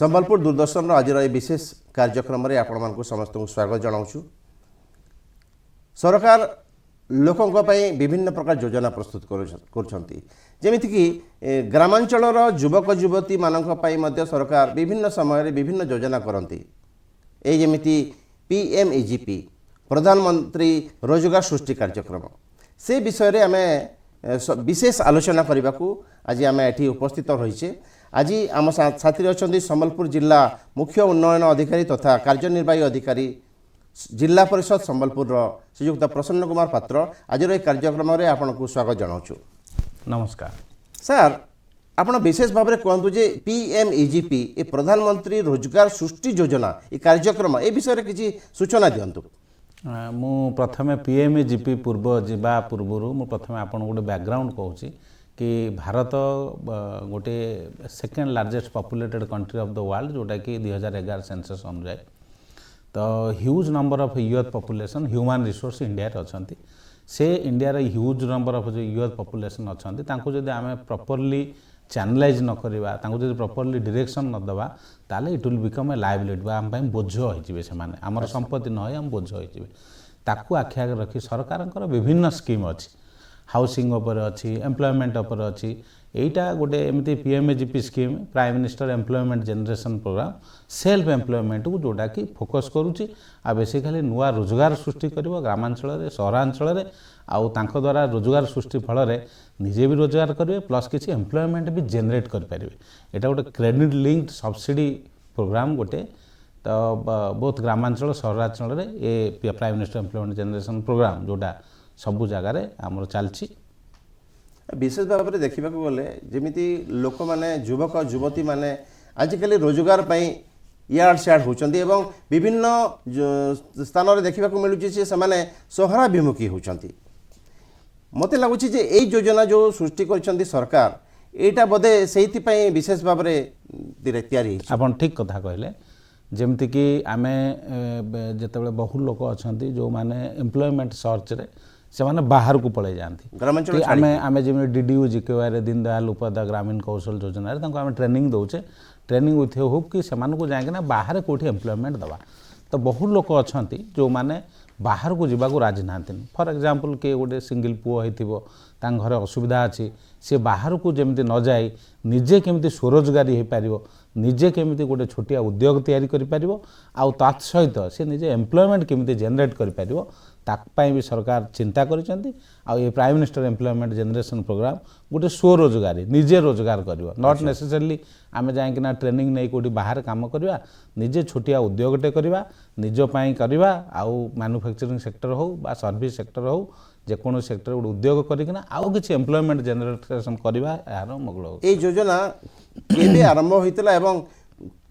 संबलपुर दूरदर्शन आज विशेष कार्यक्रम में आपण समस्त स्वागत जनाऊँ। सरकार लोकों विभिन्न प्रकार योजना प्रस्तुत करमितिकि ग्रामांचल युवक युवती मानी सरकार विभिन्न समय विभिन्न योजना करती। जमी PMEGP प्रधानमंत्री रोजगार सृष्टि कार्यक्रम से विषय आम विशेष आलोचना करने को आज आम ये उपस्थित रही। आज आम साथी अच्छा संबलपुर जिला मुख्य उन्नयन अधिकारी तथा कार्यनिर्वाही अधिकारी जिला परिषद संबलपुर श्रीयुक्त प्रसन्न कुमार पात्र आज कार्यक्रम में आपन को स्वागत जनाऊँ। नमस्कार सर, आपण विशेष भाव में कहतु जे PMEGP ये प्रधानमंत्री रोजगार सृष्टि योजना ये कार्यक्रम ए विषय किसी सूचना दिंतु। मु प्रथमे PMEGP पूर्व जीवा पूर्व मु प्रथमे आपन गोटे बैकग्राउंड कहूँ कि भारत गोटे second largest populated country of the world जोटा कि 2011 सेंसस अनुसार तो huge number of youth population human resource India अच्छी से इंडिया ह्यूज नंबर ऑफ जो यूथ पॉपुलेशन अच्छा जदि आम प्रॉपर्ली चैनलाइज न करवा प्रॉपर्ली डायरेक्शन न दबा ताले it will become a liability आम बोझ होइजिबे से माने हमर संपत्ति न होय हम बोझ होइजिबे ताकू आखि आगे रखी सरकारंकर विभिन्न स्कीम अछि हाउसिंग उपर अच्छी एम्प्लॉयमेंट उपर अच्छी यहीटा गोटे एमती PMEGP scheme prime minister employment generation programme self employment को जोटा कि फोकस करुच्ची आ बेसिकली नुआ रोजगार सृष्टि करिवो ग्रामांचल सहरांचल आउ तांको द्वारा रोजगार सृष्टि फल निजे भी रोजगार करेंगे प्लस किसी एम्प्लॉयमेंट भी जेनरेट करें। यहाँ गोटे क्रेडिट लिंक्ड सब्सिडी प्रोग्राम गोटे तो बहुत ग्रामांचल सहरांचल ये prime minister employment generation programme जोटा सबू जगार आमर चलती। विशेष भाव में देखा गले जमी लोक मैंने युवक युवती मैंने आजिकल रोजगार इयाड़ सियाड़ होती विभिन्न स्थान में देखा मिलूँ से सहराभिमुखी होती। मत लगुच योजना जो सृष्टि कर सरकार यहाँ बोधे से विशेष भाव में आप ठीक कथा कहले जमती कि आम जिते बहु लोक अच्छा जो मैंने एम्प्लॉयमेंट सर्च रे से माने बाहर को पड़े जाती आम जमी DDU GKY दीन दयाल उपाध्याय ग्रामीण कौशल योजना आम ट्रेनिंग दौचे ट्रेनिंग विथ होप कि से जाना बाहर कौटी एम्प्लॉयमेंट दवा तो बहु लोक अच्छा जो मैंने बाहर को जीवा राजी ना। फॉर एग्जांपल किए गोटे सिंगल पुओ होता घरे असुविधा अच्छी सी बाहर को जमी न जाए निजे केमती स्वरोजगारी हो पार निजे केमती गोटे छोटिया उद्योग तैयारी कर सहित सी निजे एम्प्लॉयमेंट केमती जेनरेट कर भी सरकार चिंता करिसेंती। आ ये prime minister employment generation programme गोटे स्वरोजगारी निजे रोजगार कर नॉट नेसेसरली आम जाइना ट्रेनिंग नहीं कौटी बाहर काम करवा निजे छोटिया उद्योगटे करवा निजपाई करवा आउ मैन्युफैक्चरिंग सेक्टर हो बा सर्विस सेक्टर हो जेको सेक्टर गोटे उद्योग करना आउ किसी एम्प्लॉयमेंट जनरेशन करवा यार मगल ये योजना केबे आरंभ होइतला एवं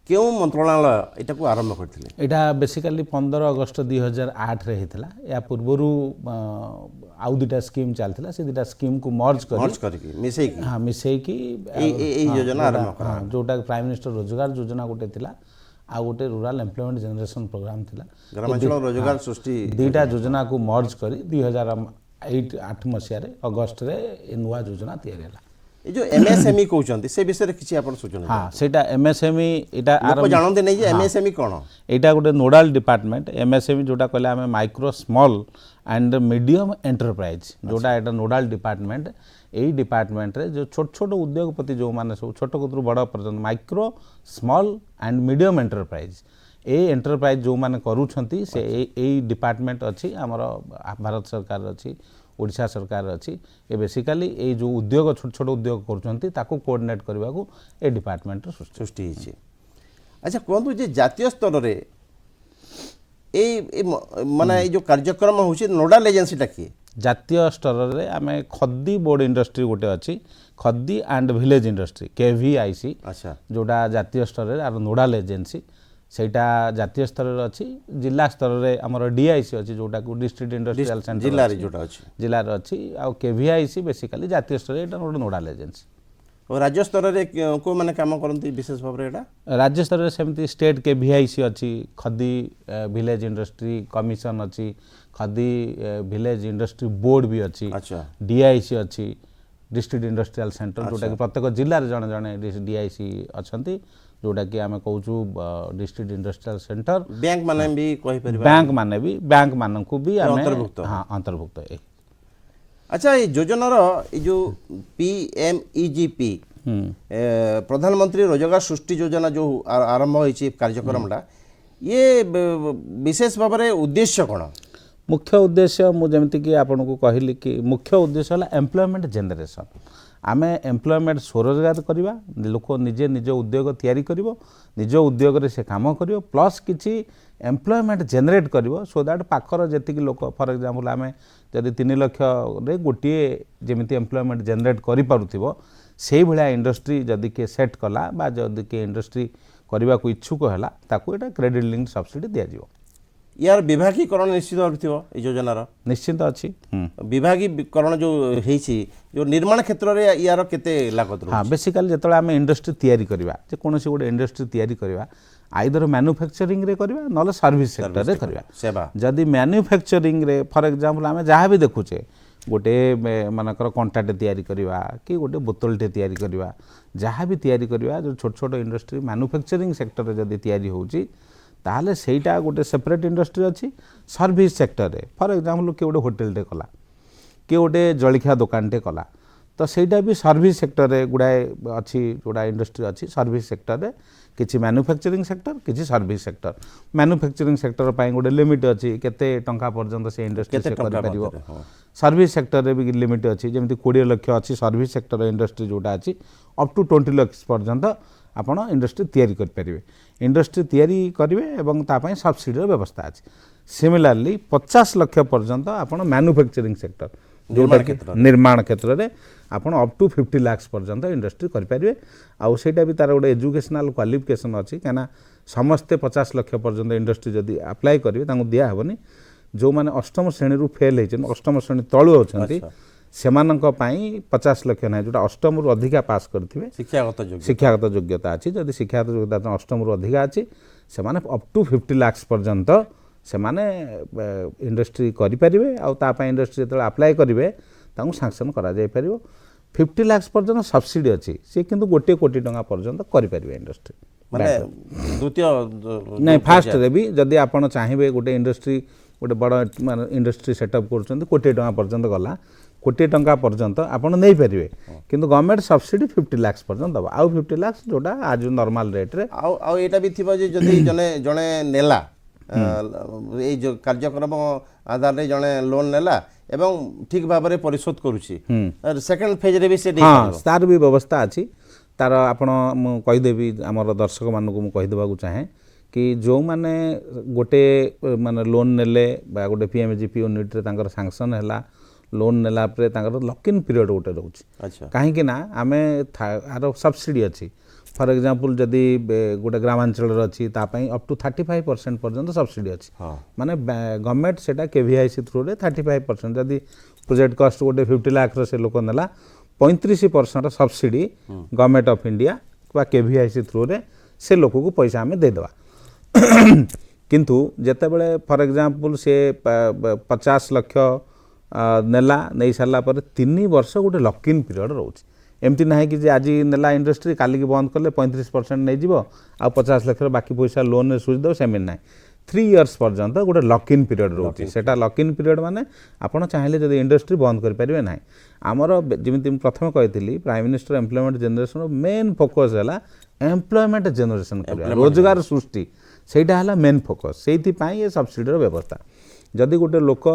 क्यों मंत्रालय इटा को आरंभ करथिले। एटा बेसिकली 15 अगस्त 2008 रे हितला या पूर्वरु आउ दुटा स्कीम चलथिला से दुटा स्कीम को मर्ज करके मिसेकी हां मिसेकी ए योजना आरंभ करा जोटा प्राइम मिनिस्टर रोजगार योजना गोटे थिला आ गोटे रूरल एम्प्लॉयमेंट जनरेशन प्रोग्राम थिला ग्रामांचल रोजगार सृष्टि दुटा योजना को मर्ज करी 2008 मसिया रे अगस्त रे ए नुवा योजना तैयार होला। ये जो MSME कहते से विषय किसी आप सूचना हाँ सेटा MSME इटा जानते नहीं MSME कौन यहाँ गोटे नोडाल डिपार्टमेंट MSME जोटा कहले आम micro small and medium enterprise जोटा यहाँ नोडाल डिपार्टमेंट यही डिपार्टमेंट रे जो छोट छोट उद्योगपति जो मैंने सब छोट कतरू बड़ पर्यटन micro small and medium enterprise A enterprise जो मैंने करूछंती से यही डिपार्टमेंट अच्छी आमर भारत सरकार अच्छी ओडिशा सरकार अच्छी ये बेसिकली ये जो उद्योग छोट छोट उद्योग कर कोऑर्डिनेट करने को ए डिपार्टमेंट सृष्टि होती। अच्छा कहतु जे जातीय स्तर रे माने जो कार्यक्रम होची नोडाल एजेंसीटा किए जातीय स्तर रे आमे खद्दी बोर्ड इंडस्ट्री गोटे अच्छी खद्दी एंड विलेज इंडस्ट्री KVIC अच्छा जोटा जातीय स्तर रे आर नोडाल एजेंसी सेटा जातीय स्तर रे अच्छी जिला स्तर रे हमर DIC अच्छी जोटा को डिस्ट्रिक्ट इंडस्ट्रियल सेंटर जिला रे जोटा अच्छी जिला रे अच्छी आ KVIC बेसिकली जातीय स्तर रे एटा नोडाल एजेंसी और राज्य स्तर रे को माने काम करंती विशेष भाव रे एटा राज्य स्तर रे सेमती स्टेट KVIC अच्छी खद्दी विलेज इंडस्ट्री कमिशन अच्छी खद्दी विलेज इंडस्ट्री बोर्ड भी अच्छी अच्छा DIC अच्छी डिस्ट्रिक्ट इंडस्ट्रियल सेंटर जोटा कि प्रत्येक जिले जड़े जड़े डीआईसी अच्छा जोटा कि आम कहूँ डिस्ट्रिक्ट इंडस्ट्रियल सेंटर बैंक माने भी कहि परिबा बैंक माने भी बैंक मान को भी आम अंतर्भुक्त। हाँ अंतर्भुक्त अच्छा ये योजनार ये जो PMEGP प्रधानमंत्री रोजगार सृष्टि योजना जो आरंभ होइछि कार्यक्रमटा ये विशेष भाव में उद्देश्य कौन मुख्य उद्देश्य मुझे कि आपन को कहली कि मुख्य उद्देश्य है एम्प्लॉयमेंट जनरेशन आम एम्प्लॉयमेंट स्वरोजगार करवा लोक निजे निज उद्योग तैयारी करिवो निज उद्योग रे से काम करिवो प्लस किछि एम्प्लॉयमेंट जनरेट करिवो सो दैट पाखर जेतिक लोक फॉर एग्जांपल आम जदि 3 लाख रे गोटे जेमिति एम्प्लॉयमेंट जनरेट करि पारुथिबो सेही भलिया इंडस्ट्री जदि के सेट कला बा जदि के इंडस्ट्री करबा को इच्छुक हैला ताकू एटा क्रेडिट लिंक सब्सिडी दिया जिवो यार विभागीकरण निश्चित रखिथिबो ए योजनार निश्चित अछि विभागीकरण जो हेछि जो निर्माण क्षेत्र रे यार केते लागत हाँ बेसिकली जेतले आम इंडस्ट्री तैयारी करबा जे कोनोसी गोटे इंडस्ट्री तैयारी करबा आइदर मैन्युफैक्चरिंग रे करबा नले सर्विस सेक्टर रे करबा सेवा जदि मैन्युफैक्चरिंग रे फॉर एग्जांपल आम जहाँ भी देखुचे गोटे मानकर कंटाटे तैयारी करवा कि गोटे बोतलटे तैयारी करवा जहाँ भी तैयारी करवा जो छोट छोट इंडस्ट्री मैन्युफैक्चरिंग सेक्टर रे जदि तैयारी होउची ताहले सेटा गोटे सेपरेट इंडस्ट्री अच्छी सर्विस सेक्टर रे फॉर एग्जांपल कि गोटे होटेलटे कला कि गोटे जलखिया दुकानटे कला तो सेटा भी सर्विस सेक्टर रे गुड़ाए अच्छी जोड़ा इंडस्ट्री अच्छी सर्विस सेक्टर रे किछि मैन्युफैक्चरिंग सेक्टर किछि सर्विस सेक्टर मैन्युफैक्चरिंग सेक्टर पाई गोटे लिमिट अच्छी केते टंका पर्यंत से इंडस्ट्री से करि परिबो सर्विस सेक्टर रे भी लिमिट अच्छी जेमति 20 लाख अच्छी सर्विस सेक्टर इंडस्ट्री जोटा अच्छी अप टू 20 लाख पर्यंत आपण इंडस्ट्री तैयारी कर परिबे इंडस्ट्री तैयारी करिवे एवं ता पई सब्सिडी व्यवस्था अछि सिमिलरली 50 लाख पर्यंत आपण मैन्युफैक्चरिंग सेक्टर जोटा निर्माण क्षेत्र में आपड़ अप टू 50 लाख पर्यंत इंडस्ट्री करें आउ सेटा भी तार गोटे एजुकेशनल क्वालिफिकेशन अच्छी कहीं समस्ते 50 लाख पर्यंत इंडस्ट्री जदि अप्लाई करेंगे दिहबनी जो मैंने अष्टम श्रेणी रू फेल होती अष्टम श्रेणी तलु अच्छा से 50 लाख ना जोटा अष्टम रु अधिका पास करथिबे शिक्षागत योग्यता अच्छी जदि शिक्षागत योग्यता अष्टम रु अधिका अच्छी से अप टू 50 लाख पर्यंत से माने इंडस्ट्री करें आउ इंडस्ट्री जो अप्लाई करेंगे सांक्शन करा जाय परिबो 50 लाख पर्यंत सब्सिडी अच्छी सी किंतु 1 कोटी टंका पर्यंत करें इंडस्ट्री माने द्वितीय नहीं फास्ट रे भी जदि आपण चाहिए गोटे इंडस्ट्री गोटे बड़ माने इंडस्ट्री सेटअप कर कोटी टंका पर्यंत गला कोटी टंका पर्यंत आपण नहीं पारे किंतु गवर्नमेंट सब्सिडी 50 लाख पर्यंत दबा आउ 50 लाख जोटा आज नॉर्मल रेट रे आउ एटा भी थिबो जे जदि जने जने नेला ये जो कार्यक्रम आधार रे जने लोन नेला एवं ठीक भाव में परिशोध करुछि सेकंड फेज रे भी से हाँ तार भी व्यवस्था अच्छी तार आपण मु कहिदेबी आमर दर्शक मानक मु कहिदेबाकू चाहे कि जो माने गोटे माने लोन नेले बा गोटे PMGP यूनिट रे तांकर सैंक्शन हैला लोन नेला परे तांकर लॉक इन पीरियड गोटे रहउछि अच्छा काहे कि ना आमे आरो सब्सिडी अच्छी फॉर एग्जांपल जदि गोटे ग्रामांचल अच्छी तापाई अप टू 35% पर्यंत सब्सिडी अच्छी माने गवर्नमेंट सेटा KVIC थ्रू रे 35% जदि प्रोजेक्ट कॉस्ट गोटे 50 लाख से लोक नेला 35% सब्सिडी गवर्नमेंट ऑफ इंडिया बा KVIC थ्रू रे से लोक को पैसा आमे दे देबा किंतु जेते बेले फॉर एग्जांपल से 50 लाख नेला नहीं सारा पर 3 वर्ष गोटे लॉक इन पीरियड रोचे एमती ना कि आज नेला इंडस्ट्री काली की बंद कले 35% नहीं जीव आ 50 लाख बाकी पैसा लोन सुझीदेव सेमती ना 3 इयर्स पर्यंत गोटे लॉक इन पीरियड रोचे सेटा लॉक इन पीरियड माने आपण चाहिए जब इंडस्ट्री बंद करें ना आमर जमी प्रथम कही prime minister employment generation main focus है एम्प्लॉयमेंट जनरेशन रोजगार सृष्टि सेटा है मेन फोकस से ये सब्सिडी व्यवस्था जदि गोटे लोक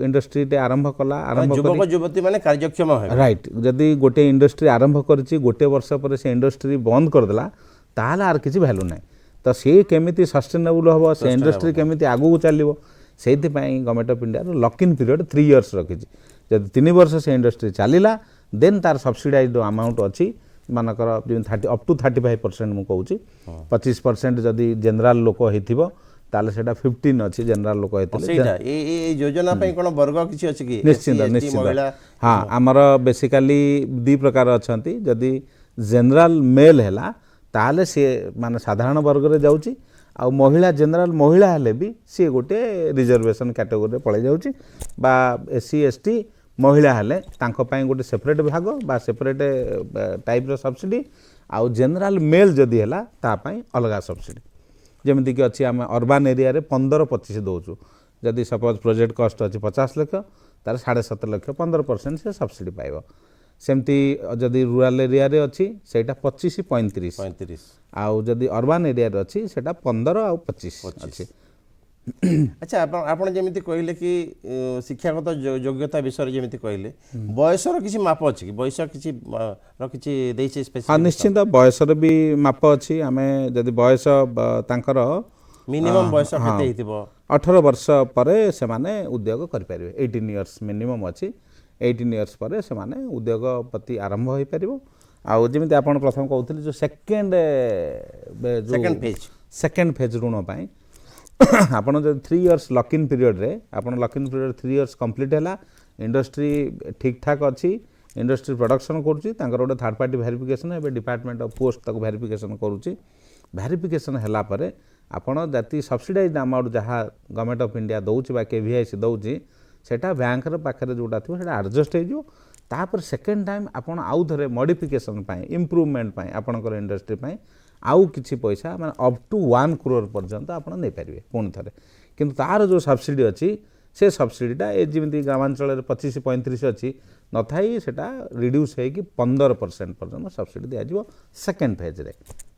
इंडस्ट्री आरंभ कला आरंभ युवक युवती माने कार्यक्षम है राइट जदि गोटे इंडस्ट्री आरंभ करिछि गोटे वर्ष पर से इंडस्ट्री बंद करदेला ताहले आर किछि वैल्यू नाही तो सी केमिति सस्टेनेबल हम से इंडस्ट्री केमिति आगू चलो से government of India lock in period 3 years रखी जब 3 वर्ष से इंडस्ट्री चलला देन तार सब्सिडाइज अमाउंट अच्छी मानकर अप टू 35% मु कहूँ 25% जदि जनरल लोक होइथिबो ताले सेटा 15 अछि जनरल लोक हेतले ए योजना पई कोन वर्ग किछि अछि कि निश्चित हां हमर बेसिकली 2 प्रकार अछंती जदि जनरल मेल हैला ताले से माने साधारण वर्ग रे जाउची आ महिला जनरल महिला हेले भी सी गोटे रिजर्वेशन कैटेगरी रे पळे जाउची बा SC ST महिला हेले तांको ପାଇଁ ଗୋଟେ ସେପरेट भाग बा सेपरेट टाइप रो सब्सिडी आउ जनरल मेल जदि हैला ता ପାଇଁ अलगा सब्सिडी जेमिति कि अछि हम अर्बन एरिया रे 15-25 दउछु जदि सपोज प्रोजेक्ट कॉस्ट अछि 50 लाख तार 7.5 लाख 15% से सब्सिडी पाइबो सेमती जदि रूरल एरिया रे अछि सेटा 25-35 आउ जदि अर्बन एरिया रे अछि सेटा 15 आउ 25 अछि। अच्छा आपण जेमिति कहले कि शिक्षागत योग्यता विषय जेमिति कहले बयसर किछि माप अछि कि बयस किछि र किछि देइछे स्पेसिफिक हां निश्चित बयसर भी माप अछि हमें जदि बयस तांकर मिनिमम बयस केते हितिबो 18 वर्ष परे से माने उद्योग करि परिबे 18 इयर्स मिनिमम अछि 18 इयर्स परे से माने उद्योगपति आरंभ होई परिबो आउ जेमिति आपण प्रथम कहउतली जो सेकंड फेज ऋण पाई आपण जो 3 इयर्स लॉक इन पीरियड रे आपण lock in period 3 years complete हैला इंडस्ट्री ठीक ठाक अछि इंडस्ट्री प्रोडक्शन करूची तांकर गोटे थर्ड पार्टी वेरिफिकेशन एबे डिपार्टमेंट ऑफ पोस्ट तक वेरिफिकेशन करूची वेरिफिकेशन हैला परे आपण जाति सब्सिडाइज्ड अमाउंट जहाँ गवर्नमेंट ऑफ इंडिया दउची बा केवीआईसी दउची सेटा बैंक रे पाखरे जोटा थियो सेटा एडजस्ट हे जो तापर सेकंड टाइम आपण आउ थरे मॉडिफिकेशन पाए इंप्रूवमेंट पाए आपणकर इंडस्ट्री पाए आउ किछि पैसा माने अप टू 1 करोड़ पर्यंत आपण नै परिबे पुन थरे किंतु तार जो सब्सिडी अछि से सब्सिडीटा ए जेमिति ग्रामांचल रे 25-35 अछि नथाई सेटा रिड्यूस हे कि 15% पर्यंत सब्सिडी दिया जिवो सेकंड फेज रे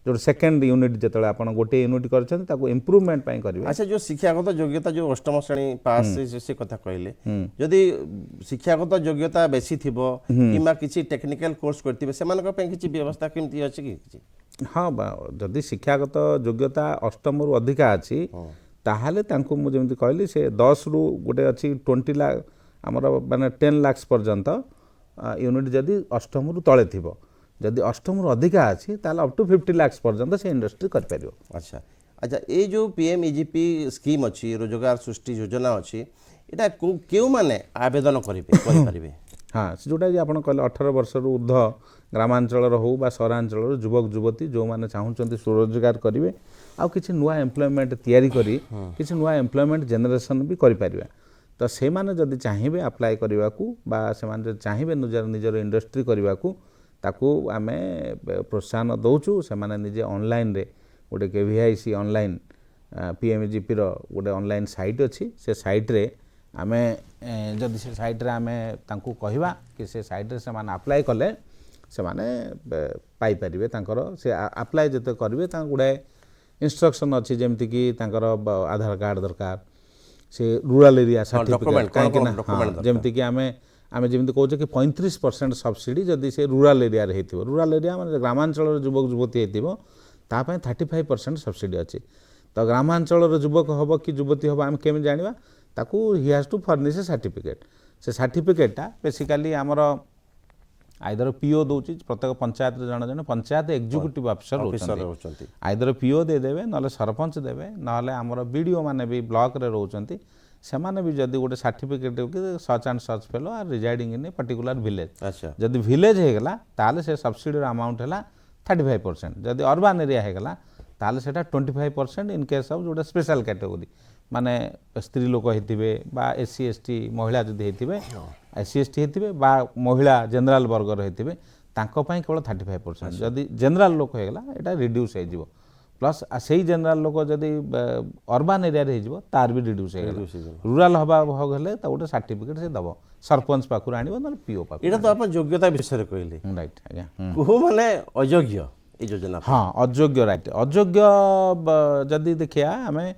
जो सेकंड यूनिट जतले आपण गोटे यूनिट करछन ताको इंप्रूवमेंट पाए करिवे। अच्छा जो शिक्षागत योग्यता जो अष्टम श्रेणी पास से कथा कहले जदि शिक्षागत योग्यता बेसी थिबो किमा किछि टेक्निकल कोर्स करथिबे सेमानक पे किछि व्यवस्था केमति अछि कि हाँ जदि शिक्षागत योग्यता अष्टम रु अधिका अछि ताहाले तांको मु जेमति कहली से 10 रु गोटे अछि 20 लाख हमर माने 10 लाख पर्यंत यूनिट जदि अष्टम रु तळे थिबो जदि अष्टम रु अधिका अछि ताले अप टू 50 लाख पर्यंत से इंडस्ट्री कर परियो। अच्छा अच्छा ए जो पीएमईजीपी स्कीम अछि रोजगार सृष्टि योजना अछि एटा केउ माने आवेदन करिवे करि परिबे हाँ जोटा कि आपण कहले 18 वर्ष रु ऊर्ध्व ग्रामांचल हो बा सहरांचल युवक युवती जो माने चाहुचंती स्वरोजगार करिवे आ किछि नुवा एम्प्लॉयमेंट तयारी करी किछि नुवा एम्प्लॉयमेंट जनरेशन भी करि परिबा तो से माने जदि चाहिबे अप्लाई करबा को बा से माने चाहिबे निजर इंडस्ट्री करबा को ताकू आमे प्रोत्साहन दउछु से माने निजे ऑनलाइन रे गोटे केवीआईसी ऑनलाइन पीएमजीपी रो गोटे ऑनलाइन साइट अछि से साइट रे आमे जदि से साइट रे आमे तांकू कहिबा कि से साइट रे से माने अप्लाई कले से माने पाई परिबे तांकर से अप्लाई जते करबे ता गुडे इंस्ट्रक्शन अछि जेमति कि तांकर आधार कार्ड दरकार से रूरल एरिया सर्टिफिकेट काहे जेमति कि आमे जेमति कहू कि 35% सब्सिडी जदि से रूरल एरिया रे हेतिबो रूरल एरिया माने ग्रामांचल युवक युवती हेतिबो ता पय 35% सब्सिडी अछि तो ग्रामांचल युवक होबो कि युवती होबो हम केम जानिबा ताकू ही has to furnish a certificate से सर्टिफिकेटटा बेसिकली हमर आइदर पीओ दउची प्रत्येक पंचायत रे जण पंचायत एग्जीक्यूटिव ऑफिसर रहउचंती आइदर पीओ दे देबे नले सरपंच देबे नले हमर बीडीओ माने भी ब्लॉक रे रहउचंती से माने भी जदि गोटे सर्टिफिकेट कि such and such fellow are residing in a particular village अच्छा जदि विलेज हे गला ताले से सब्सिडी अमाउंट हैला 35% जदि अर्बन एरिया हे गला ताले सेटा 25% इन केस ऑफ जोटा स्पेशल कैटेगरी माने स्त्री लोक हेतिबे बा एससी एसटी महिला जदि हेतिबे एससी एसटी हेतिबे बा महिला जनरल वर्ग हेतिबे तांको पय केवल 35% जदि जनरल लोक हे गला एटा रिड्यूस हे जिवो प्लस सेही जनरल लोक जदि अर्बन एरिया रे जिवो तार भी रिड्यूस हे रूरल हबा होगले त गोटे सर्टिफिकेट से दबो सरपंच पाखुर आनिबो न पीओ पाखुर एटा तो अपन योग्यता विषय कहले राइट आज्ञा को माने अयोग्य ए योजना हां अयोग्य राइट अयोग्य जदि देखिया हमें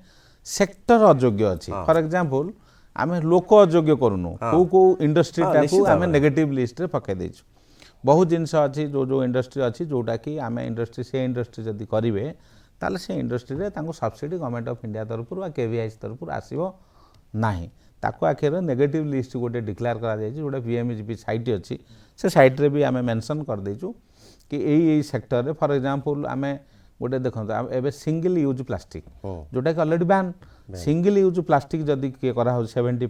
सेक्टर अयोग्य अछि फॉर एग्जांपल आमे लोक अयोग्य करूनु को इंडस्ट्री टाकू आमे नेगेटिव लिस्ट रे पके देछु बहुत जिंस अछि जो इंडस्ट्री अछि जोटा कि आमे इंडस्ट्री से इंडस्ट्री जदि करिवे ताले से इंडस्ट्री रे तांको सब्सिडी गवर्नमेंट ऑफ इंडिया तरफ रु केवीआईसी तरफ रु आसीबो नाही ताको आखिर नेगेटिव लिस्ट गोटे डिक्लेयर करा जाय जोटा पीएमजीपी साइट अछि से साइट रे भी आमे मेंशन कर देछु कि एई सेक्टर रे फॉर एग्जांपल आमे गोटे देखो एबे सिंगल यूज प्लास्टिक जोटा कि already ban single use plastic जदि के करा हो 75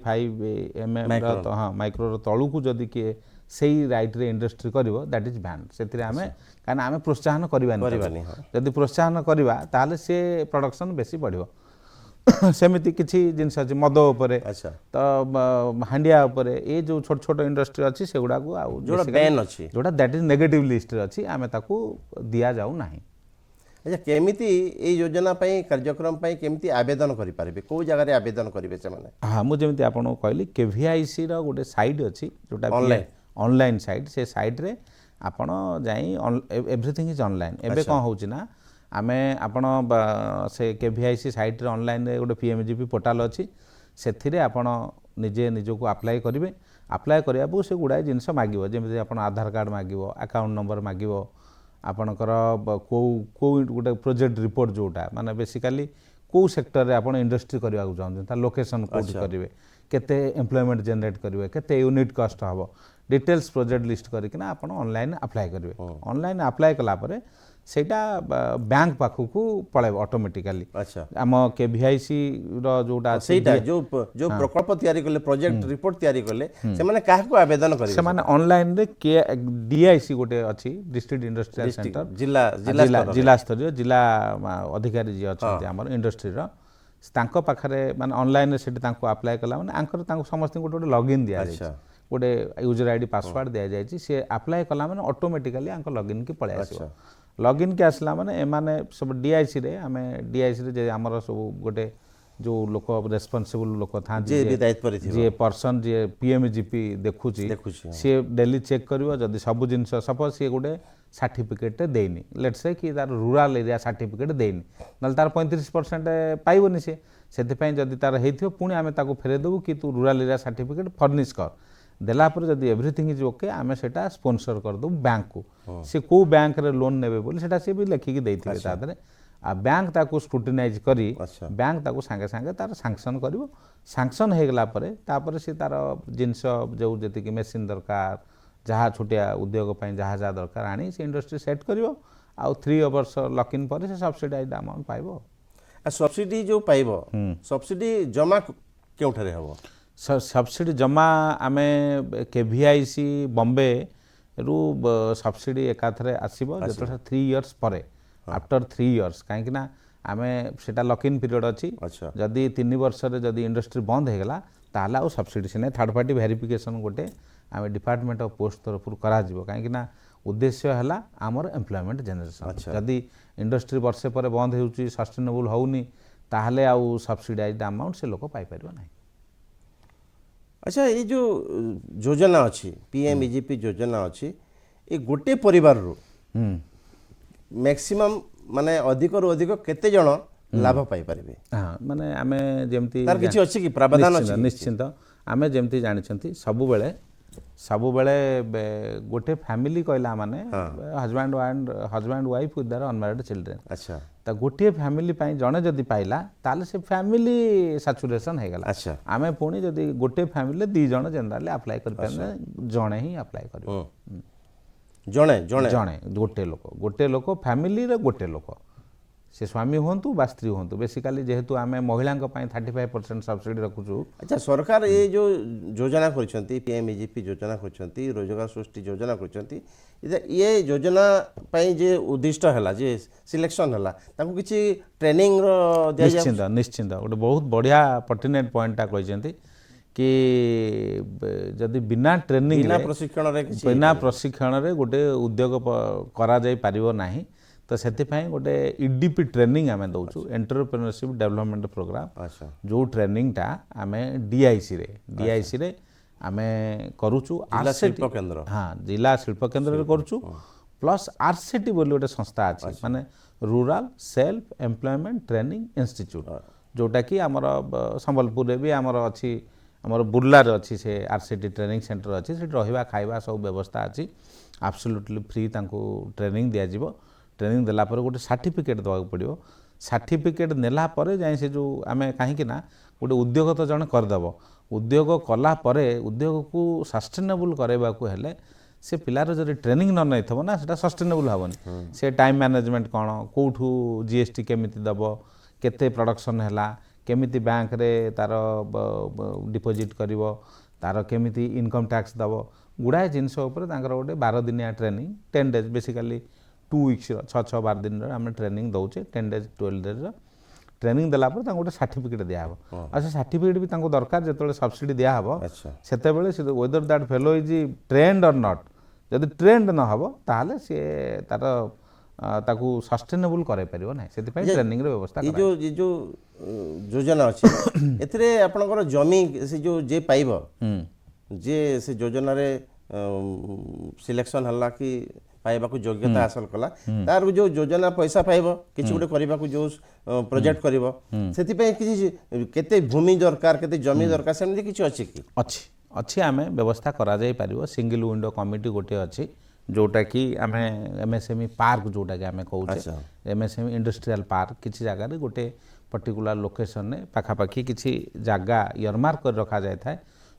mm तो हां माइक्रो रो तळु को जदि के सेही राइट रे इंडस्ट्री करिवो दैट इज बैन सेतिरे आमे काना आमे प्रोत्साहन करबानी जदि प्रोत्साहन करबा ताले से प्रोडक्शन बेसी बढ़िबो सेमिति किछि जिनस अछि मद उपरे अच्छा तो हांडिया उपरे ए जो छोट छोट इंडस्ट्री अछि सेगुडा को आउ जोड़ा बैन अछि जोटा दैट इज नेगेटिव लिस्ट रे अछि आमे ताकू दिया जाऊ नाही। अच्छा केमिति ए योजना पई कार्यक्रम पई केमिति आवेदन करि पारिबे को जगह रे आवेदन करिवे से माने हाँ मुझे जमी आपको कहली केवीआईसी रो गोटे साइट अच्छी जोटा Online? ऑनलाइन साइट से साइट रे आपण जाई एवरीथिंग इज ऑनलाइन एबे अच्छा। कौन होची ना आमे आपण से केवीआईसी साइट रे ऑनलाइन रे गोटे पीएमजीपी पोर्टल अच्छी से आपण निजे निजको अप्लाई करेंगे अप्लाई करने से गुड़ाए जिनस मागिब जमी आप आधार कार्ड मागिब अकाउंट नंबर मागिब आपणकर को गोटे प्रोजेक्ट रिपोर्ट जोटा माने बेसिकली को सेक्टर रे आपण इंडस्ट्री करने को चाहते तार लोकेशन कोड करेंगे केते एम्प्लॉयमेंट जनरेट करेंगे केते यूनिट कॉस्ट हम डिटेल्स प्रोजेक्ट लिस्ट करके आप ऑनलाइन अप्लाई करेंगे ऑनलाइन अप्लाई कलापर सेटा बैंक पाखक पड़ेब ऑटोमेटिकली अच्छा आम केवीआईसी रो जोटा सेटा जो प्रकल्प तयारी करले प्रोजेक्ट रिपोर्ट तयारी करले से माने काहे को आवेदन करिवे से माने ऑनलाइन रे के डीआईसी गोटे अछि डिस्ट्रिक्ट इंडस्ट्रियल सेंटर जिला स्तरीय जिला अधिकारी जे अछि हमर इंडस्ट्री रो तांको पाखरे माने ऑनलाइन रे सेठी तांको अप्लाई कला माने आंकर तांको समस्त गोटे लॉगिन दिया जाय गोटे यूजर आईडी पासवर्ड दिया जाय से अप्लाई कला माने ऑटोमेटिकली आंको लॉगिन की पळे आसीबो लॉगिन के आसला माने एमाने सब डीआईसी रे आमे डीआईसी रे जे हमर सब गोटे जो लोक रेस्पॉन्सिबल लोक था जे पर्सन जे पीएमजीपी देखुची सी डेली चेक करिवो जदी सब जिंस सपोज सी गोटे सर्टिफिकेट देनी लेट्स से कि तार रूरल एरिया सर्टिफिकेट देनी नल तार 35% पाइबोनी से सेति पई जदी तार हेथियो पुणी आमे ताको फेरे देबू कि तू रूरल एरिया सर्टिफिकेट फर्निश कर देला पर जदी एवरीथिंग इज ओके आमे सेटा स्पॉन्सर कर दू बैंक को से को बैंक रे लोन नेबे बोली सेटा से भी लेखिकी देथिले तादरे आ बैंक ताको स्क्रूटिनाइज करी बैंक ताको संगे संगे तार सैंक्शन करिवो सैंक्शन हे गला परे तापर से तार जिंस जो जति कि मशीन दरकार जहाँ छोटिया उद्योग पई जहाँ जहाँ दरकार आनी से इंडस्ट्री सेट करिवो आ 3 वर्ष लॉक इन पर से सब्सिडाइज्ड अमाउंट पाइबो आ सब्सिडी जो पाइबो सब्सिडी जमा केउठरे हबो सब्सिडी जमा आमे केवीआईसी बॉम्बे रु सब्सिडी एकाथरे आसीबो जेतरा 3 इयर्स परे आफ्टर 3 इयर्स काहे ना आमे सेटा लॉक इन पीरियड अछि जदी 3 वर्ष रे जदी इंडस्ट्री बंद हे गला ताला ओ सब्सिडी से नै थर्ड पार्टी वेरिफिकेशन गोटे आमे डिपार्टमेंट ऑफ पोस्ट तरफ करा जिवो काहे ना उद्देश्य हला हमर एम्प्लॉयमेंट जनरेशन जदी इंडस्ट्री वर्षे पर बंद हेउची सस्टेनेबल होउनी ताहले आउ सब्सिडाइज्ड अमाउंट से लोक पाई परिबो नै। अच्छा ये जो योजना अच्छी पीएमईजीपी योजना अच्छी ये गोटे परिवार रो मैक्सिमम माने अधिक रो अधिक केते जण लाभ पाई परिबे हां माने आमे जेमती तार किछि अछि कि प्रावधान अछि निश्चित आमे जेमती जानिछंती सब बेले गोटे फैमिली कहला माने husband wife with their unmarried children अच्छा त गोटे फैमिली पई जणे जदी पाइला ताले से फैमिली सैचुरेशन हे गला अच्छा आमे पुणी जदी गोटे फैमिली 2 जण जनरली अप्लाई कर परने जणे ही अप्लाई करियो जणे जणे जणे गोटे लोक फैमिली रे गोटे लोक से स्वामी होंतु बा स्त्री होंतु बेसिकली जेहेतु आमे महिलांक पई 35% सब्सिडी रखुछु। अच्छा सरकार ये जो योजना करछंती पीएमईजीपी योजना करछंती रोजगार सृष्टि योजना करछंती ये योजना पई जे उद्दिष्ट हला जे सिलेक्शन हला ताको किछि ट्रेनिंग रो दिया जाय निश्चिंत गोटे बहुत बढ़िया पर्टिनेंट पॉइंट ता कहछंती कि जदि बिना ट्रेनिंग बिना प्रशिक्षण रे गोटे उद्योग करा जाय परिबो नाही तो से गोटे ईडीपी ट्रेनिंग आम दौचु एंटरप्रेन्योरशिप डेवलपमेंट प्रोग्राम जो ट्रेनिंग टा आम डीआईसी रे आम करूचु शिल्प केंद्र हाँ जिला शिल्प केंद्र करूचु प्लस आरसीटी बोली गोटे संस्था अच्छी माने rural self employment training institute जोटा कि आमर संबलपुर भी आमर अच्छी आमर बुर्लार अच्छी से आरसीटी ट्रेनिंग सेंटर अच्छी से रहिबा खाइबा सब व्यवस्था अच्छी एब्सोल्युटली फ्री तांको ट्रेनिंग दिया जिवो ट्रेनिंग देला पर गोटे सर्टिफिकेट देवा पड़ो सर्टिफिकेट नेला पर जाए से जो आम कहीं ना गोटे उद्योग तो जन करदेव उद्योग कला परे उद्योग को सस्टेनेबल करवा को हेले से पिलार जब ट्रेनिंग न नहीं थो ना से सस्टेनेबल हेनी से टाइम मैनेजमेंट कौन कौठू जीएसटी केमिति दब केते प्रोडक्शन है केमिति बैंक रे तार डिपोजिट करिवो तार केमिति इनकम टैक्स दब गुड़ाए जिनस गोटे 12 दिनिया ट्रेनिंग 10 डेज बेसिकली 2 वीक्स 6-12 दिन आम ट्रेनिंग दौचे 10 डेज 12 डेज ट्रेनिंग देला पर तांको गोटे सर्टिफिकेट दिया हबो आ से सर्टिफिकेट भी तांको दरकार जेतले सब्सिडी दिया हबो अच्छा सेतेबेले से whether that fellow is trend और नॉट जदि ट्रेंड न हबो ताहले से तार ताकू सस्टेनेबल करे परिबो नै सेति पई ट्रेनिंग रे व्यवस्था करा ये जो योजना अछि एथिरे आपनकर जमी से जो जे पाइबो जे से योजना रे सिलेक्शन हल्ला कि पाइबा को योग्यता हासिल कला तार जो योजना पैसा पाइबो किछि गुटे करबा को जो प्रोजेक्ट करिवो सेति पई किछि केते भूमि दरकार केते जमी दरकार सेमि किछि अछि कि अच्छी अच्छी आम व्यवस्था करा जाई परिबो सिंगल विंडो कमिटी गोटे अच्छी जोटा कि आम एमएसएमई पार्क जोटा कि आम कहूचे एमएसएमई इंडस्ट्रियल पार्क किसी जगह गोटे पर्टिकुलर लोकेशन ने पाखापाखि किसी जगह इयरमार्क कर रखा जाए था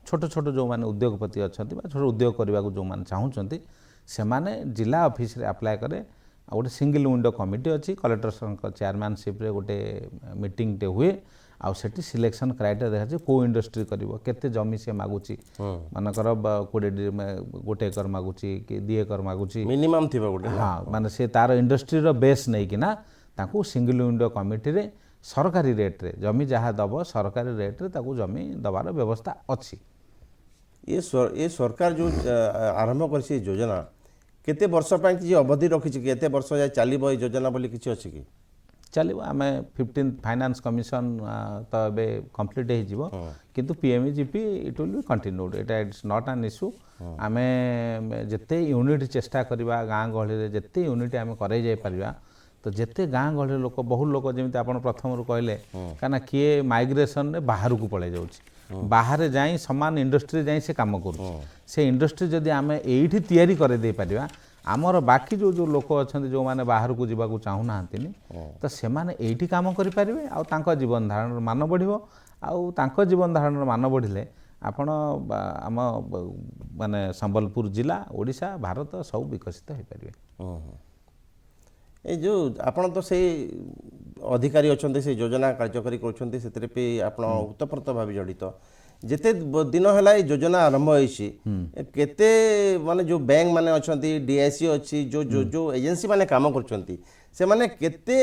छोट छोट जो माने उद्योगपति अच्छा छोट उद्योग करने को जो माने चाहूँगी से माने जिला ऑफिस रे अप्लाई करे गोटे सिंगल विंडो कमिटी अच्छी कलेक्टर चेयरमैनशिप रे गोटे मीटिंग टे हुए आउ सेठी सिलेक्शन क्राइटेरिया देखा को इंडस्ट्री करिवो केते जमी से मागुची मानकर 20 गोटे एकर मागुची कि 2 एकर मागुची मिनिमम थिबा गोटे हाँ माने से तार इंडस्ट्री रो बेस नै कि ना ताकू सिंगल विंडो कमिटी रे सरकारी रेट रे जमी जहाँ दब सरकारी रेट रे ताकू जमी दबार व्यवस्था अच्छी ये सरकार जो आरंभ कर योजना केते वर्ष पई कि अवधि रखी कि केते वर्ष जाय चलिबो योजना बोली किछि अछि कि चलो आम 15 फाइनान्स कमिशन तो ए कम्प्लीट हो किंतु PMEGP it will be continued Etah it's not an issue आम जिते यूनिट चेष्टा करवा गाँ गहली जिते यूनिट आम कर पारिबा तो जिते गाँ गहली लोक बहुत लोक जमी आप प्रथम कहले कहीं किए माइग्रेशन रे बाहर को पड़े जाऊँ बाहर जाई समान इंडस्ट्री जाई से काम करूँ से इंडस्ट्री जदि आम एठी तैयारी कर दे पारिबा आमर बाकी जो जो लोक अच्छा जो मैंने बाहर को जावाक चाहूना तो से माने एठी काम करें आउ जीवन धारण मान बढ़ो आउ जीवन धारण मान बढ़ले आपण आम माने संबलपुर जिला ओडिशा भारत सब विकसित हो पारे ए जो आपण तो से अधिकारी अच्छा से योजना कार्यकारी कर उत्तप्रत भाव जड़ित जेते दिन है योजना आरंभ होइछि केते माने जो बैंक माने अछंती डीआईसी अछि जो जो जो एजेंसी माने काम करछंती से माने केते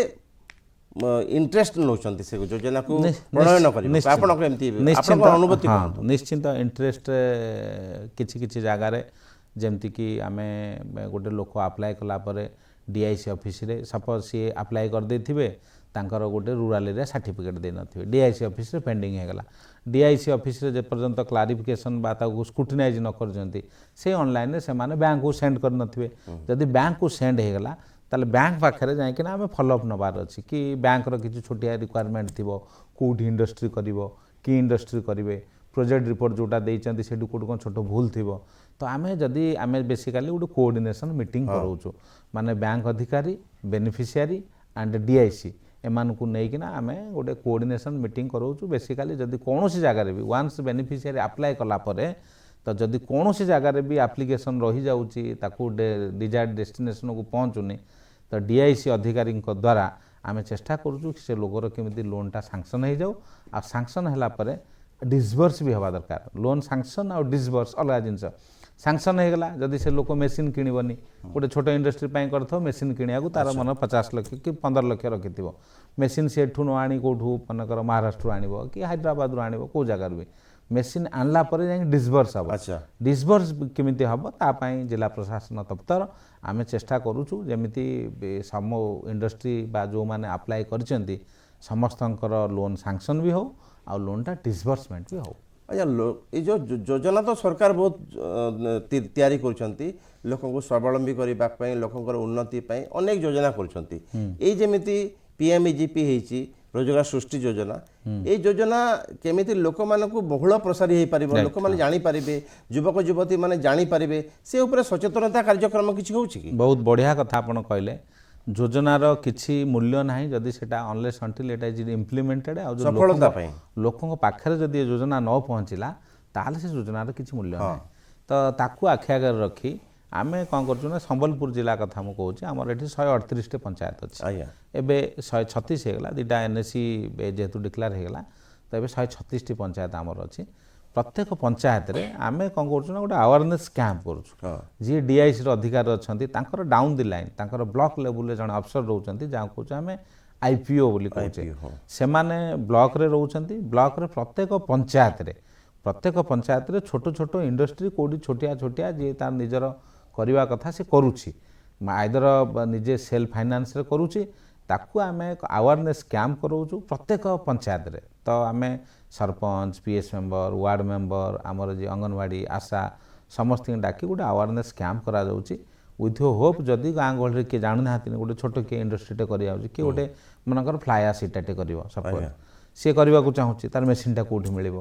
इंटरेस्ट नौछंती से योजना को प्रणयन करि आपण को एमती आपण को अनुभूति निश्चित इंटरेस्ट किछि किछि जगह रे जेमति कि आमे गोटे लोक अप्लाई कला परे डीआईसी ऑफिस रे सपोज सी अप्लाई कर देथिबे तांकर गोटे रूरल एरिया सर्टिफिकेट दे नथिबे डीआईसी ऑफिस रे पेंडिंग हेगला डीआईसी ऑफिस रे जे पर्यंत क्लारिफिकेशन बा ताकू स्क्रूटिनाइज न करजंती से ऑनलाइन रे से माने बैंक को सेंड कर नथिबे जदि बैंक को सेंड हेगला ताले बैंक पाखरे जाय कि ना हमें फॉलो अप नबार अछि कि बैंक रो किछि छोटिया रिक्वायरमेंट थिबो कोठी इंडस्ट्री करिवो की इंडस्ट्री करिवे प्रोजेक्ट रिपोर्ट जोटा देइचंती सेडु कोड कोन छोटो भूल थिबो तो आमे जदि आमे बेसिकली गोटे कोऑर्डिनेशन मीटिंग कराउछु माने बैंक अधिकारी बेनिफिशियरी एंड डीआईसी एमान को नहीं ना आम गोटे कोऑर्डिनेशन मीटिंग कराउछु बेसिकली जदि कौन सी जगह भी वन्स बेनिफिशियरी अप्लाई कला परे तो जदि कौन सी जगह भी एप्लिकेशन रही जाउची ताकू डिजायर्ड डेस्टिनेशन को पहुँचुनी तो डीआईसी अधिकारी द्वारा आम चेष्टा करूँ से लोगर केमी लोनटा सांक्शन हो जाऊ आ सांक्शन है परे डिसबर्स भी हवा दरकार लोन सांक्शन और डिसबर्स अलग जिनस सांक्शन होगा जदि से लोक मेसीन किणवनी गोटे छोट इंडस्ट्री कर मेसीन किणा तार मन 50 लाख कि 15 लाख रखि मेसीन से न आनी कौटू मनकर महाराष्ट्र आण कि हैदराबाद आण कौ जगार भी मेसीन आनला जाए डिसबर्स हम डिसबर्स केमी हम तापाई जिला प्रशासन दफ्तर आम चेष्टा करूँ जमी सम इंडस्ट्री बा जो मैंने अप्लाई कर समस्त लोन सांक्शन भी हो आ लोनटा डिसबर्समेंट भी हो अच्छा ये जो योजना तो सरकार बहुत तैयारी करछंती लोकों को स्वावलंबी करने लोकंर उन्नति अनेक योजना करछंती एई जेमिति पीएमईजीपी हेची रोजगार सृष्टि योजना ये योजना केमिति लोक मानकु बहुल प्रसारी हो पारिबो लोक माने जानि पारिबे युवक युवती माने जानि पारिबे से ऊपर सचेतनता कार्यक्रम किछि होउछि कि बहुत बढ़िया कथा आपण कहले योजनार किसी मूल्य ना जदि सेटा unless until Etah is implemented आ सफलता लोकों पाखरे जदि योजना न पहुँचला ताले से योजनार किसी मूल्य ना तो ताकू आखि आगे रखी आम कौन कर संबलपुर जिला कथा मुझे कहूँ आमर ये 138 पंचायत अच्छे एबे 136 होगा दुटा एनएससी जेहेतु डिक्लेयर होगा तो ये 136 पंचायत आमर अच्छी प्रत्येक पंचायत रे आमे कौन कर गोटे अवेयरनेस कैंप कर जी डीआईसी अधिकारी अच्छा डाउन दि लाइन ब्लॉक लेवल जन अफसर रोचे जहाँ कौन आम IPO ବୋଲି କହୁଛେ ସେମାନେ ବ୍ଲକରେ ରହୁଛନ୍ତି ବ୍ଲକରେ ପ୍ରତ୍ୟେକ ପଞ୍ଚାୟତରେ ଛୋଟ ଛୋଟ ଇଣ୍ଡଷ୍ଟ୍ରି କେଉଁଠି ଛୋଟିଆ ଯିଏ ତାର ନିଜର କରିବା କଥା ସେ କରୁଛି ଆଇଦର ନିଜେ ସେଲ୍ଫ ଫାଇନାନ୍ସରେ କରୁଛି ତାକୁ ଆମେ ଆୱାରନେସ୍ କ୍ୟାମ୍ପ କରାଉଛୁ ପ୍ରତ୍ୟେକ ପଞ୍ଚାୟତରେ ତ ଆମେ sarpanch PS member ward member ଆମର ଯେ ଅଙ୍ଗନବାଡ଼ି ଆଶା ସମସ୍ତଙ୍କୁ ଡାକି ଗୋଟେ ଆୱାରନେସ୍ କ୍ୟାମ୍ପ କରାଯାଉଛି ୱିଥ୍ ହୋପ୍ ଯଦି ଗାଁ ଗହଳିରେ କିଏ ଜାଣୁନାହାନ୍ତି ଗୋଟେ ଛୋଟ କିଏ ଇଣ୍ଡଷ୍ଟ୍ରିଟେ କରିଯାଉଛି କି ଗୋଟେ ମନେକର ଫ୍ଲାଏ ଆସ୍ ଇଟାଟେ କରିବ ସପୋଜ ସିଏ କରିବାକୁ ଚାହୁଁଛି ତାର ମେସିନ୍ଟା କେଉଁଠି ମିଳିବ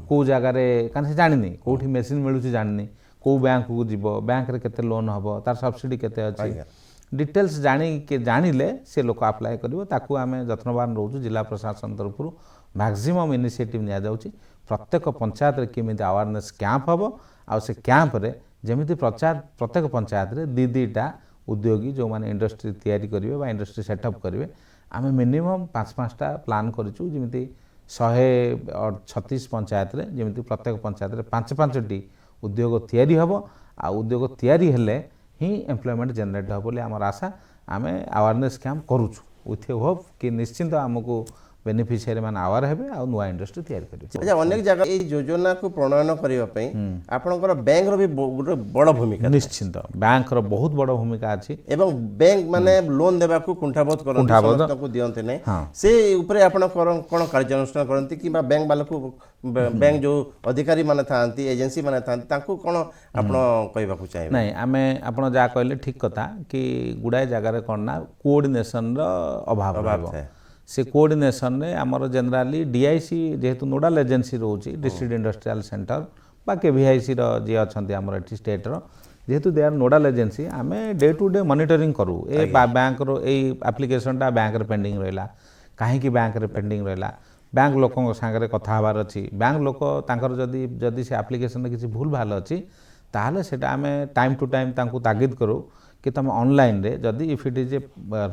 କେଉଁ ଜାଗାରେ କାରଣ ସେ ଜାଣିନି କେଉଁଠି ମେସିନ୍ ମିଳୁଛି ଜାଣିନି କେଉଁ ବ୍ୟାଙ୍କକୁ ଯିବ ବ୍ୟାଙ୍କରେ କେତେ ଲୋନ୍ ହେବ ତାର ସବସିଡ଼ି କେତେ ଅଛି ଡିଟେଲ୍ସ ଜାଣିଲେ ସେ ଲୋକ ଆପ୍ଲାଏ କରିବ ତାକୁ ଆମେ ଯତ୍ନବାନ ରହୁଛୁ ଜିଲ୍ଲା ପ୍ରଶାସନ ତରଫରୁ ମ୍ୟାକ୍ସିମମ୍ ଇନିସିଏଟିଭ୍ ନିଆଯାଉଛି ପ୍ରତ୍ୟେକ ପଞ୍ଚାୟତରେ କେମିତି ଆୱାରନେସ୍ କ୍ୟାମ୍ପ ହେବ ଆଉ ସେ କ୍ୟାମ୍ପରେ ଯେମିତି ପ୍ରତ୍ୟେକ ପଞ୍ଚାୟତରେ ଦୁଇଟା ଉଦ୍ୟୋଗୀ ଯେଉଁମାନେ ଇଣ୍ଡଷ୍ଟ୍ରି ତିଆରି କରିବେ ବା ଇଣ୍ଡଷ୍ଟ୍ରି ସେଟଅପ୍ କରିବେ ଆମେ ମିନିମମ୍ 5-5ଟା ପ୍ଲାନ୍ କରିଛୁ ଯେମିତି 136 ପଞ୍ଚାୟତରେ ଯେମିତି ପ୍ରତ୍ୟେକ ପଞ୍ଚାୟତରେ 5-5ଟି ଉଦ୍ୟୋଗ ତିଆରି ହେବ ଆଉ ଉଦ୍ୟୋଗ ତିଆରି ହେଲେ ହିଁ ଏମ୍ପ୍ଲୟମେଣ୍ଟ ଜେନେରେଟ୍ ହେବ ବୋଲି ଆମର ଆଶା ଆମେ ଆୱାରନେସ୍ କ୍ୟାମ୍ପ କରୁଛୁ ୱିଥ୍ ଏ ହୋପ୍ କି ନିଶ୍ଚିନ୍ତ ଆମକୁ ବେନିଫିସିଆରୀ ମାନେ ଆୱାର ହେବେ ଆଉ ନୂଆ ଇଣ୍ଡଷ୍ଟ୍ରି ତିଆରି କରିବେ ଆଚ୍ଛା ଅନେକ ଜାଗା ଏଇ ଯୋଜନାକୁ ପ୍ରଣୟନ କରିବା ପାଇଁ ଆପଣଙ୍କର ବ୍ୟାଙ୍କର ବି ଗୋଟେ ବଡ଼ ଭୂମିକା ନିଶ୍ଚିନ୍ତ ବ୍ୟାଙ୍କର ବହୁତ ବଡ଼ ଭୂମିକା ଅଛି ଏବଂ ବ୍ୟାଙ୍କ ମାନେ ଲୋନ୍ ଦେବାକୁ କୁଣ୍ଠାବୋଧ କରନ୍ତି ସମସ୍ତଙ୍କୁ ଦିଅନ୍ତି ନାହିଁ ସେ ଉପରେ ଆପଣ କ'ଣ କାର୍ଯ୍ୟାନୁଷ୍ଠାନ କରନ୍ତି କିମ୍ବା ବ୍ୟାଙ୍କ ବାଲାକୁ ବ୍ୟାଙ୍କ ଯେଉଁ ଅଧିକାରୀ ମାନେ ଥାଆନ୍ତି ଏଜେନ୍ସି ମାନେ ଥାଆନ୍ତି ତାଙ୍କୁ କ'ଣ ଆପଣ କହିବାକୁ ଚାହିଁବେ ନାଇଁ ଆମେ ଆପଣ ଯାହା କହିଲେ ଠିକ୍ କଥା କି ଗୁଡ଼ାଏ ଜାଗାରେ କ'ଣ ନା କୋଅର୍ଡ଼ିନେସନର ଅଭାବ ଥାଏ ସେ କୋଅର୍ଡ଼ିନେସନରେ ଆମର ଜେନେରାଲି DIC ଯେହେତୁ ନୋଡାଲ ଏଜେନ୍ସି ରହୁଛି ଡିଷ୍ଟ୍ରିକ୍ଟ ଇଣ୍ଡଷ୍ଟ୍ରିଆଲ ସେଣ୍ଟର ବା KVICର ଯିଏ ଅଛନ୍ତି ଆମର ଏଠି ଷ୍ଟେଟ୍ର ଯେହେତୁ ଦେ ଆର୍ ନୋଡାଲ ଏଜେନ୍ସି ଆମେ ଡେ ଟୁ ଡେ ମନିଟରିଂ କରୁ ଏ ବ୍ୟାଙ୍କର ଏଇ ଆପ୍ଲିକେସନଟା ବ୍ୟାଙ୍କରେ ପେଣ୍ଡିଂ ରହିଲା କାହିଁକି ବ୍ୟାଙ୍କରେ ପେଣ୍ଡିଂ ରହିଲା ବ୍ୟାଙ୍କ ଲୋକଙ୍କ ସାଙ୍ଗରେ କଥା ହେବାର ଅଛି ବ୍ୟାଙ୍କ ଲୋକ ତାଙ୍କର ଯଦି ସେ ଆପ୍ଲିକେସନରେ କିଛି ଭୁଲ ଭାଲ ଅଛି ତାହେଲେ ସେଇଟା ଆମେ ଟାଇମ୍ ଟୁ ଟାଇମ୍ ତାଙ୍କୁ ତାଗିଦ କରୁ कि तुम ऑनलाइन रे जदि if it is a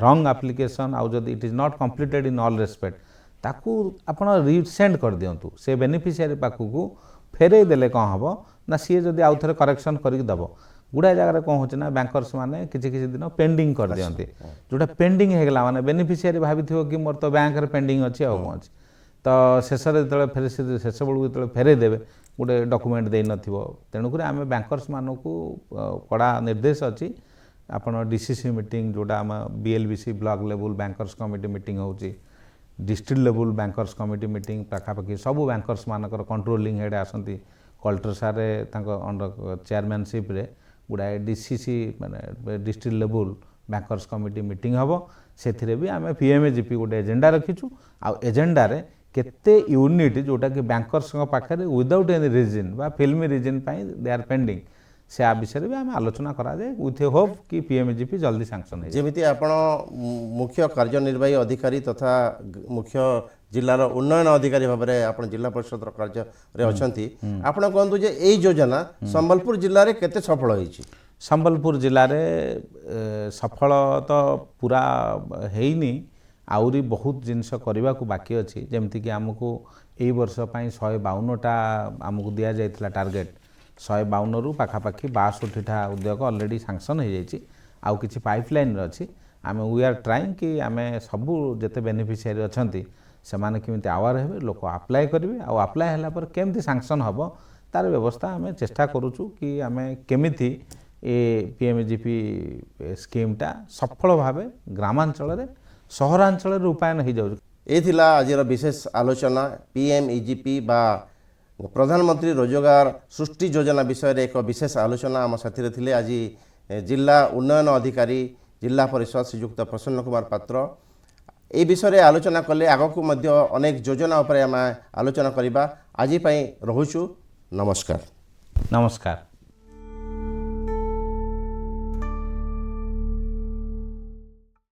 wrong application आउ जदि it is not completed in all respect ताकू आपण रिसेंड कर दियंतु से बेनिफिशियरी पाखु फेरे देले कौन हम ना सी जदि आउ थे करेक्शन करके दब गुड़ाए जगह कौन हो बैंकर्स मैंने किसी दिन पेंडिंग कर दियंती जोटा पेंडिंग होगा माने बेनिफिशियरी भाभी कि मोर तो बैंक रे पेंडिंग अच्छी आउ कौन तो शेष जो फेरे शेष बेलू जो फेरे देवे गोटे डॉक्यूमेंट दे नथिबो तेणुक आम बैंकर्स मानक कड़ा निर्देश अच्छी आपण DCC मीटिंग जोटा आम BLBC block level bankers committee meeting होची district level bankers committee meeting पाखापाखि सबू बैंकर्स मानकर कंट्रोलिंग हेड आसती कलेक्टर सारे अंडर चेयरमैनशिप रे गुड़ाए DCC माने district level bankers committee meeting हम से भी आम PMAGP गोटे एजेंडा रखीचु आ एजेंडा रे केते यूनिट जोटा कि बैंकर्स पाखे विदाउट एनी रिजन बा फिल्मी रिजन दे आर पेंडिंग से आ विषय भी आम आलोचना करा जाए विथ ए होप कि PMAGP जल्दी सैंक्शन है जमीती आपण मुख्य कार्यनिर्वाही अधिकारी तथा मुख्य जिलार उन्नयन अधिकारी भाव में आप जिला परिषद कार्य अच्छी आपण कहतु जे एई योजना संबलपुर जिले में केते सफल होईछि संबलपुर जिले में सफल तो पूरा हेनी आउरी बहुत जिनस करने को बाकी अच्छी जमती कि आमको यही वर्ष 152टा आमको दि जाइथिला टार्गेट 152 रु पाखापाखि 62टा उद्योग ऑलरेडी सैंक्शन हो जाइए आउ किछि पाइपलाइन अच्छी आम वी आर ट्राइंग कि आम सबू जिते बेनिफिशियरी अच्छी से माने केमिति आवार हेबे लोक अप्लाई करेंगे आउ अप्लाई होला पर केमिति सैंक्शन हम तार व्यवस्था आम चेष्टा करूछु कि आम केमिति ए PMAGP स्कीमटा सफल भाव ग्रामांचल रे सहरांचल रूपायन हो जाऊ ये आज विशेष आलोचना PMAGP बा प्रधानमंत्री रोजगार सृष्टि योजना विषय एक विशेष आलोचना आम साथी थे आज जिला उन्नयन अधिकारी जिला परिषद श्रीयुक्त प्रसन्न कुमार पात्र ए विषय आलोचना कले आगक अनेक योजना उपर आम आलोचना करवा आज रोचु नमस्कार नमस्कार।